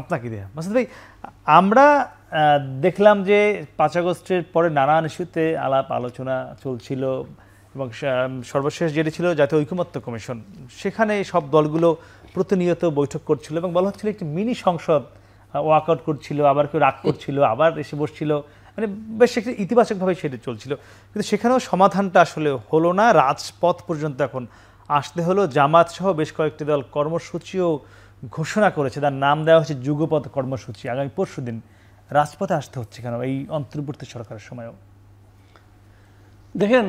আপনাকে দেয়া মাসুদ ভাই, আমরা দেখলাম যে ৫ আগস্টের পরে নানান ইস্যুতে আলাপ আলোচনা চলছিল এবং সর্বশেষ যেটি ছিল জাতীয় ঐকমত্য কমিশন, সেখানে সব দলগুলো প্রতিনিয়ত বৈঠক করছিল এবং বলা হচ্ছিল একটি মিনি সংসদ ওয়াকআউট করছিল, আবার কেউ রাগ করছিল, আবার এসে বসছিল, মানে বেশ একটি ইতিবাচকভাবে সেটা চলছিল। কিন্তু সেখানেও সমাধানটা আসলে হলো না, রাজপথ পর্যন্ত এখন আসতে হলো। জামাত সহ বেশ কয়েকটি দল কর্মসূচিও ঘোষণা করেছে, তার নাম দেওয়া হচ্ছে যুগপথ কর্মসূচি। আগামী পরশুদিন রাজপথে আসতে হচ্ছে কেন এই অন্তর্বর্তী সরকারের সময়ও? দেখেন,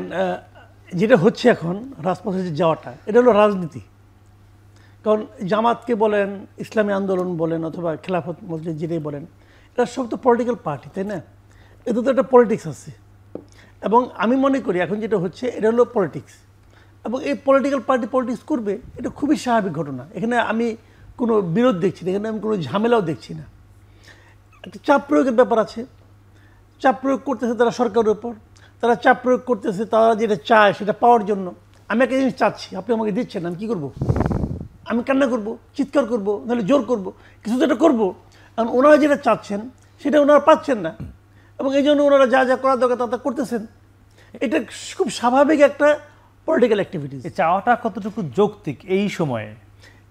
যেটা হচ্ছে এখন রাজপথে যাওয়াটা, এটা হলো রাজনীতি। কারণ জামাতকে বলেন, ইসলামী আন্দোলন বলেন, অথবা খেলাফত মজলিস যেটাই বলেন, এটা সব তো পলিটিক্যাল পার্টি, তাই না? এতে তো একটা পলিটিক্স আছে। এবং আমি মনে করি এখন যেটা হচ্ছে এটা হলো পলিটিক্স, এবং এই পলিটিক্যাল পার্টি পলিটিক্স করবে, এটা খুবই স্বাভাবিক ঘটনা। এখানে আমি কোনো বিরোধ দেখছি না, এখানে আমি কোনো ঝামেলাও দেখছি না। একটা চাপ প্রয়োগের ব্যাপার আছে, চাপ প্রয়োগ করতেছে তারা সরকারের উপর, তারা চাপ প্রয়োগ করতেছে তারা যেটা চায় সেটা পাওয়ার জন্য। আমি একটা জিনিস চাচ্ছি, আপনি আমাকে দিচ্ছেন, আমি কী করবো? আমি কান্না করব, চিৎকার করব, নাহলে জোর করব, কিছু তো একটা করবো। কারণ ওনারা যেটা চাচ্ছেন সেটা ওনারা পাচ্ছেন না, এবং এই জন্য ওনারা যা যা করার দরকার তা করতেছেন। এটা খুব স্বাভাবিক একটা পলিটিক্যাল অ্যাক্টিভিটিস। চাওয়াটা কতটুকু যৌক্তিক এই সময়ে?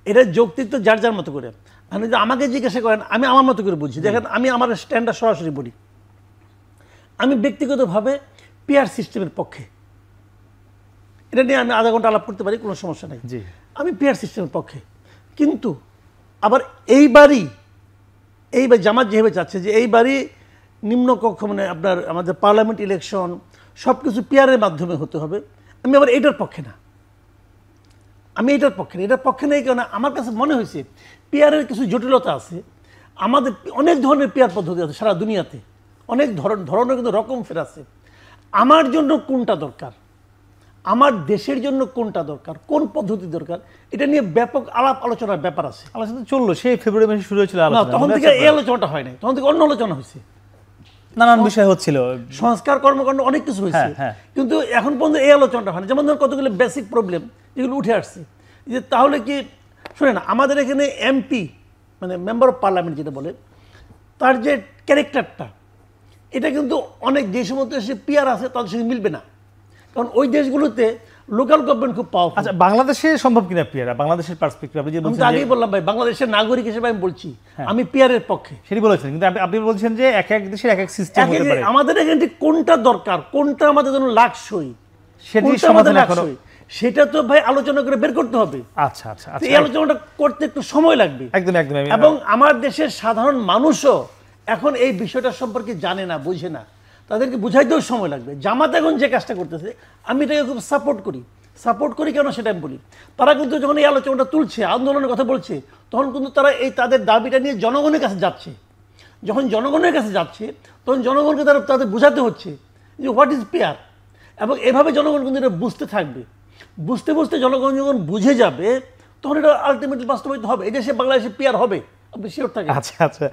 এটা যৌক্তিক তো যার যার মতো করে। আপনি যদি আমাকে জিজ্ঞাসা করেন, আমি আমার মতো করে বুঝি। দেখেন, আমি আমার স্ট্যান্ডটা সরাসরি বলি। আমি ব্যক্তিগতভাবে পিআর সিস্টেমের পক্ষে। এটা নিয়ে আমি আধা ঘন্টা আলাপ করতে পারি, কোনো সমস্যা নেই। আমি পিআর সিস্টেমের পক্ষে, কিন্তু আবার এইবার জামাত যেভাবে চাচ্ছে যে এইবারই নিম্নকক্ষ, মানে আপনার আমাদের পার্লামেন্ট ইলেকশন সব কিছু পিআরের মাধ্যমে হতে হবে, আমি আবার এটার পক্ষে না। আমি এটার পক্ষে না। এটার পক্ষে নেই কারণ আমার কাছে মনে হয়েছে পিআরের কিছু জটিলতা আছে। আমাদের অনেক ধরনের পিআর পদ্ধতি আছে সারা দুনিয়াতে, অনেক ধরনের কিন্তু রকম ফের আছে। আমার জন্য কোনটা দরকার, আমার দেশের জন্য কোনটা দরকার, কোন পদ্ধতি দরকার, এটা নিয়ে ব্যাপক আলাপ আলোচনার ব্যাপার আছে। আলোচনা চললো, সেই ফেব্রুয়ারি মাসে শুরু হয়েছিল আলোচনা। তখন থেকে এই আলোচনাটা হয় নাই, তখন থেকে অন্য আলোচনা হয়েছে, নানান বিষয় হচ্ছিল, সংস্কার কর্মকাণ্ড অনেক কিছু হয়েছে, কিন্তু এখন পর্যন্ত এই আলোচনাটা হয় না। যেমন ধরুন কতগুলো বেসিক প্রবলেম যেগুলো উঠে আসছে, যে তাহলে কি শোনেন, আমাদের এখানে এমপি মানে মেম্বার অফ পার্লামেন্ট যেটা বলে, তার যে ক্যারেক্টারটা, এটা কিন্তু অনেক যে সমস্ত দেশে পিআর আছে তাদের সঙ্গে মিলবে না। কারণ ওই দেশগুলোতে লোকাল গভর্নমেন্ট খুব পাওয়ারফুল। আচ্ছা, বাংলাদেশে সম্ভব কিনা পিআর? বাংলাদেশের পার্সপেক্টিভ আপনি যে বলছেন, আমি আগেই বললাম ভাই, বাংলাদেশের নাগরিক হিসেবে আমি বলছি আমি পিআরের পক্ষে। সেটি বলেছেন, কিন্তু আপনি বলছেন যে এক এক দেশের এক এক সিস্টেম হতে পারে। আমাদের এখানে কোনটা দরকার, কোনটা আমাদের জন্য লাক্সই, সেটি সমাধান এখনো, সেটা তো ভাই আলোচনা করে বের করতে হবে। আচ্ছা আচ্ছা, এই আলোচনাটা করতে একটু সময় লাগবে। একদম একদম। এবং আমার দেশের সাধারণ মানুষও এখন এই বিষয়টা সম্পর্কে জানে না, বোঝে না, তাদেরকে বুঝাইতেও সময় লাগবে। জামাত এখন যে কাজটা করতেছে আমি এটাকে খুব সাপোর্ট করি কেন সেটা আমি বলি। তারা কিন্তু যখন এই আলোচনাটা তুলছে, আন্দোলনের কথা বলছে, তখন কিন্তু তারা এই তাদের দাবিটা নিয়ে জনগণের কাছে যাচ্ছে। যখন জনগণের কাছে যাচ্ছে, তখন জনগণকে তাদের বোঝাতে হচ্ছে যে হোয়াট ইজ পিআর, এবং এভাবে জনগণ কিন্তু এটা বুঝতে থাকবে। বুঝতে বুঝতে জনগণ যখন বুঝে যাবে, তখন এটা আলটিমেটলি বাস্তবায়িত হবে। এই দেশে বাংলাদেশে পিআর হবে, আপনি শিওর থাকেন। আচ্ছা আচ্ছা।